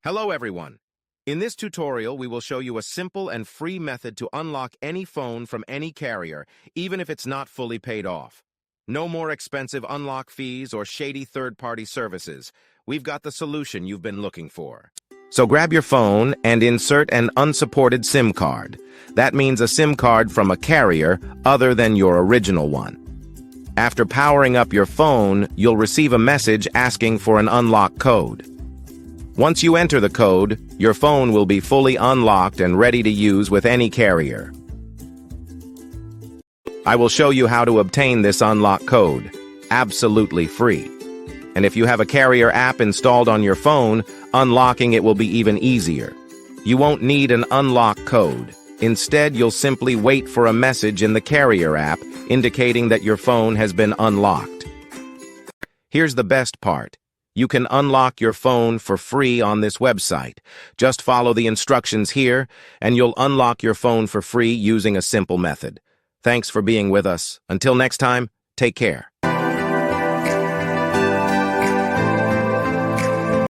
Hello everyone. In this tutorial, we will show you a simple and free method to unlock any phone from any carrier, even if it's not fully paid off. No more expensive unlock fees or shady third-party services. We've got the solution you've been looking for. So grab your phone and insert an unsupported SIM card. That means a SIM card from a carrier other than your original one. After powering up your phone, you'll receive a message asking for an unlock code. Once you enter the code, your phone will be fully unlocked and ready to use with any carrier. I will show you how to obtain this unlock code, absolutely free. And if you have a carrier app installed on your phone, unlocking it will be even easier. You won't need an unlock code. Instead, you'll simply wait for a message in the carrier app indicating that your phone has been unlocked. Here's the best part. You can unlock your phone for free on this website. Just follow the instructions here, and you'll unlock your phone for free using a simple method. Thanks for being with us. Until next time, take care.